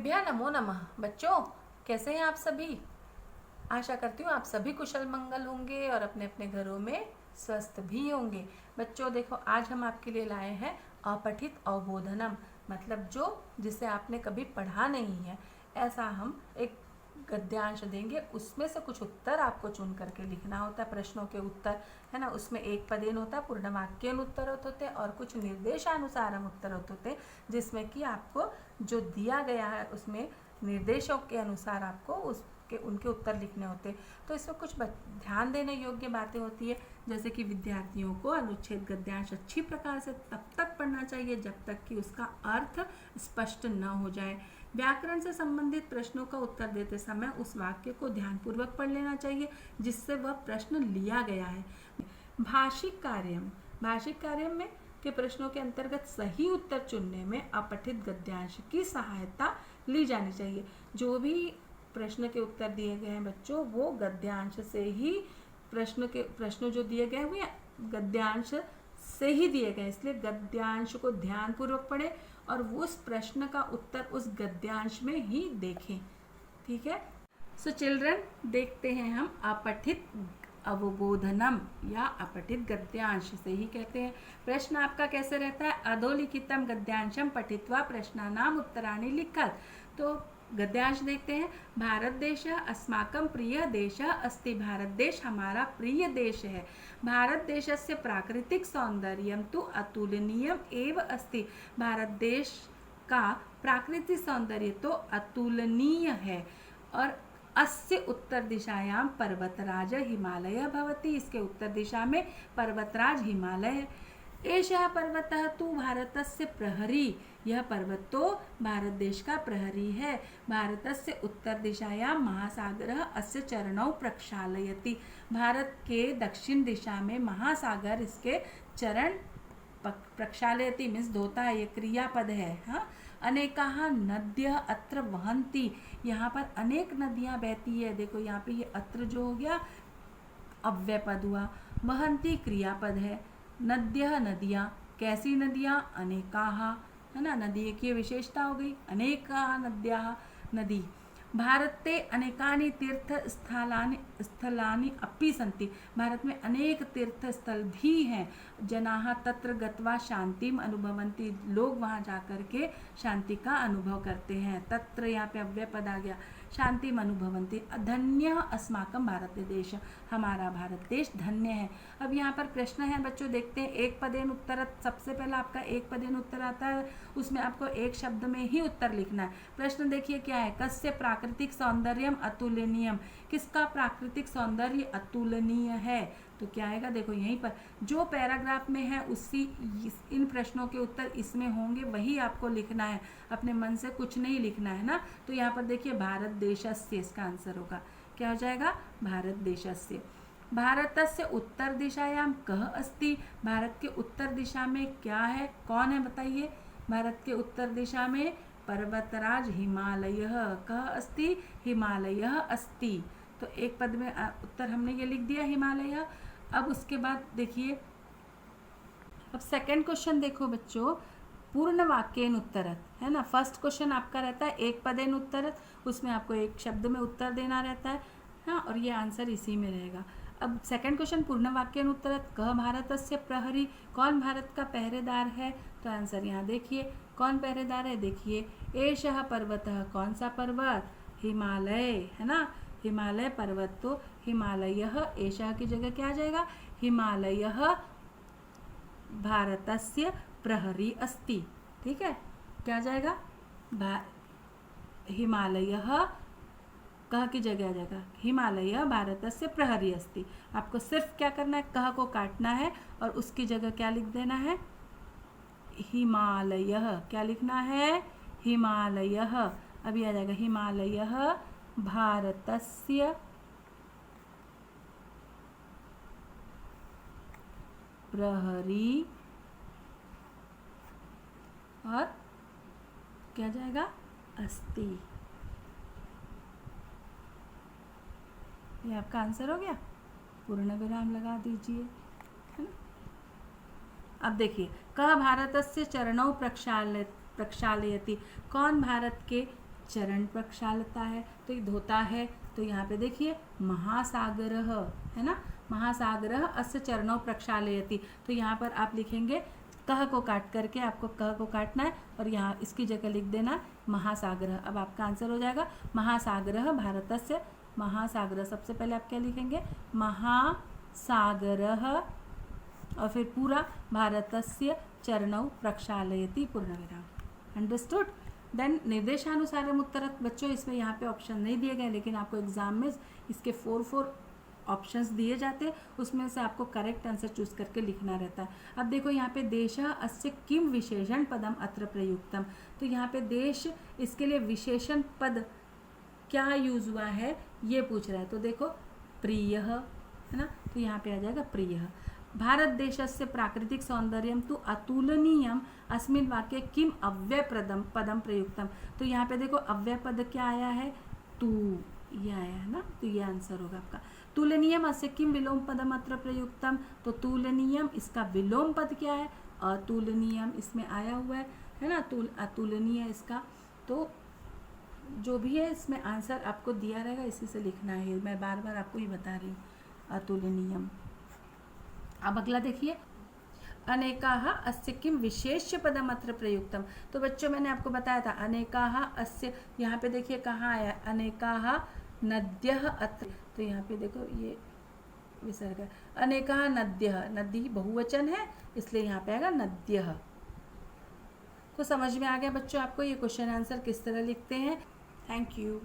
सर्वेभ्यः नमो नमः। बच्चों, कैसे हैं आप सभी? आशा करती हूँ आप सभी कुशल मंगल होंगे और अपने अपने घरों में स्वस्थ भी होंगे। बच्चों देखो, आज हम आपके लिए लाए हैं अपठित अवबोधनम, मतलब जिसे आपने कभी पढ़ा नहीं है, ऐसा हम एक गद्यांश देंगे। उसमें से कुछ उत्तर आपको चुन करके लिखना होता है, प्रश्नों के उत्तर, है ना। उसमें एक पदेन होता है, पूर्ण वाक्यन उत्तर होते हैं और कुछ निर्देशानुसारम उत्तर होते हैं, जिसमें कि आपको जो दिया गया है उसमें निर्देशों के अनुसार आपको उनके उत्तर लिखने होते हैं। तो इसमें कुछ ध्यान देने योग्य बातें होती है, जैसे कि विद्यार्थियों को अनुच्छेद गद्यांश अच्छी प्रकार से तब तक पढ़ना चाहिए जब तक कि उसका अर्थ स्पष्ट न हो जाए। व्याकरण से संबंधित प्रश्नों का उत्तर देते समय उस वाक्य को ध्यानपूर्वक पढ़ लेना चाहिए जिससे वह प्रश्न लिया गया है। भाषिक कार्य में के प्रश्नों के अंतर्गत सही उत्तर चुनने में अपठित गद्यांश की सहायता ली जानी चाहिए। जो भी प्रश्न के उत्तर दिए गए हैं बच्चों, वो गद्यांश से ही प्रश्न जो दिए गए हुए गद्यांश से ही दिए गए, इसलिए गद्यांश को ध्यान पूर्वक पढ़ें और उस प्रश्न का उत्तर उस गद्यांश में ही देखें। ठीक है। सो चिल्ड्रन, देखते हैं हम अपठित अवबोधनम या अपठित गद्यांश से ही कहते हैं। प्रश्न आपका कैसे रहता है? अधोलिखितम गद्यांशम पठित्वा प्रश्नानाम उत्तराणि लिखत। तो गद्यांश देखते हैं। भारत देश अस्माकं प्रिय देश अस्ति। भारत देश हमारा प्रिय देश है। भारत देशस्य प्राकृतिक सौंदर्यं तु अतुलनीयम एव अस्ति। भारत देश का प्राकृतिक सौंदर्य तो अतुलनीय है। और अस्य उत्तर दिशायां पर्वतराज हिमालय भवति। इसके उत्तर दिशा में पर्वतराज हिमालय है। एषः पर्वतः तु भारतस्य प्रहरी। यह पर्वत तो भारत देश का प्रहरी है। भारतस्य उत्तर दिशायां महासागरः अस्य चरणौ प्रक्षालयति। भारत के दक्षिण दिशा में महासागर इसके चरण प्रक्षालयति मीन्स धोता है, ये क्रियापद है। हाँ, अनेकाः नद्यः अत्र वहन्ति। यहाँ पर अनेक नदियाँ बहती है। देखो यहाँ पे ये अत्र जो हो गया अव्यय पद हुआ, वहन्ति क्रियापद है, नद्यः नदियाँ, कैसी नदियाँ? अनेकाः, है ना। नदी की विशेषता हो गई, अनेकाः नद्याः, नदी। भारते अनेकानि तीर्थ स्थलानि अपि सन्ति। भारत में अनेक तीर्थ स्थल भी हैं। जनाः तत्र गत्वा शांतिम अनुभवन्ति। लोग वहाँ जाकर के शांति का अनुभव करते हैं। तत्र यहाँ पे अव्यय पद आ गया, शांतिम अनुभवन्ति। धन्यः अस्माकं भारत देश। हमारा भारत देश धन्य है। अब यहाँ पर प्रश्न है बच्चों, देखते हैं। एक पदेन उत्तर, सबसे पहला आपका एक पदेन उत्तर आता है, उसमें आपको एक शब्द में ही उत्तर लिखना है। प्रश्न देखिए क्या है, कस्य प्राकृतिक सौंदर्यम अतुलनीयम। किसका प्राकृतिक सौंदर्य अतुलनीय है? तो क्या आएगा? देखो यहीं पर जो पैराग्राफ में है उसी इन प्रश्नों के उत्तर इसमें होंगे, वही आपको लिखना है। अपने मन से कुछ नहीं लिखना है ना। तो यहाँ पर देखिए भारत देशस्य, इसका आंसर होगा, क्या हो जाएगा? भारत देशस्य। भारतस्य उत्तर दिशायां कः अस्ति। भारत के उत्तर दिशा में क्या है, कौन है बताइए? भारत के उत्तर दिशा में पर्वतराज हिमालयः। कः अस्ति? हिमालयः अस्ति। तो एक पद में उत्तर हमने ये लिख दिया, हिमालय। अब उसके बाद देखिए, अब सेकंड क्वेश्चन देखो बच्चों, पूर्ण वाक्येन उत्तरत, है ना। फर्स्ट क्वेश्चन आपका रहता है एक पदेन उत्तरत, उसमें आपको एक शब्द में उत्तर देना रहता है, हाँ, और ये आंसर इसी में रहेगा। अब सेकंड क्वेश्चन, पूर्ण वाक्येन उत्तरत, कः भारतस्य प्रहरी। कौन भारत का पहरेदार है? तो आंसर यहाँ देखिए, कौन पहरेदार है? देखिए, एषः पर्वतः, कौन सा पर्वत? हिमालय, है ना। हिमालय पर्वत, तो हिमालयः, एषः की जगह क्या आ जाएगा? हिमालयः भारतस्य प्रहरी अस्ति। ठीक है, क्या जाएगा? हिमालयः कह की जगह आ जाएगा, हिमालय भारतस्य प्रहरी अस्ति। आपको सिर्फ क्या करना है, कह को काटना है और उसकी जगह क्या लिख देना है? हिमालयः। क्या लिखना है? हिमालयः। अभी आ जाएगा हिमालयः भारतस्य प्रहरी, और क्या जाएगा? अस्ति। ये आपका आंसर हो गया। पूर्ण विराम लगा दीजिए, है ना। अब देखिए, कः भारतस्य चरणौ प्रक्षालयति। कौन भारत के चरण प्रक्षालता है, तो ये धोता है। तो यहाँ पे देखिए महासागरः, है ना, महासागरः अस्य चरणों प्रक्षालयति। तो यहाँ पर आप लिखेंगे कह को काट करके, आपको कह को काटना है और यहाँ इसकी जगह लिख देना महासागरः। अब आपका आंसर हो जाएगा महासागरः भारतस्य, महासागरः। सबसे पहले आप क्या लिखेंगे, महासागरः और फिर पूरा भारतस्य चरणौ प्रक्षालयति पूर्णविराम। अंडरस्टूड। देन निर्देशानुसारम उत्तरक, बच्चों इसमें यहाँ पे ऑप्शन नहीं दिए गए, लेकिन आपको एग्जाम में इसके 4 ऑप्शंस दिए जाते हैं, उसमें से आपको करेक्ट आंसर चूज करके लिखना रहता है। अब देखो यहाँ पे देशः अस्य किम विशेषण पदम अत्र प्रयुक्तम, तो यहाँ पे देश, इसके लिए विशेषण पद क्या यूज हुआ है ये पूछ रहा है। तो देखो प्रियः, है ना, तो यहाँ पे आ जाएगा प्रियः। भारत देशस्य प्राकृतिक सौंदर्यम तु अतुलनीयम अस्मिन् वाक्ये किम अव्यय पदम प्रयुक्तम, तो यहाँ पे देखो अव्यय पद क्या आया है, तू, ये आया है ना, तो ये आंसर होगा आपका। तुलनीयम अस्य किम विलोम पदम अत्र प्रयुक्तम, तो तुलनीयम इसका विलोम पद क्या है, अतुलनीयम इसमें आया हुआ है ना, अतुलनीय इसका। तो जो भी है इसमें आंसर आपको दिया रहेगा, इसी से लिखना है, मैं बार बार आपको ही बता रही हूँ, अतुलनीयम। अब अगला देखिए, अनेकाः अस्य किम विशेष्य पदम अत्र प्रयुक्तम, तो बच्चों मैंने आपको बताया था अनेकाः अस्य, यहाँ पे देखिए कहाँ आया, अनेकाः नद्यः अत्र, तो यहाँ पे देखो ये विसर्ग है, अनेकाः नद्यः, नदी बहुवचन है इसलिए यहाँ पे आएगा नद्यः। तो समझ में आ गया बच्चों आपको ये क्वेश्चन आंसर किस तरह लिखते हैं। Thank you.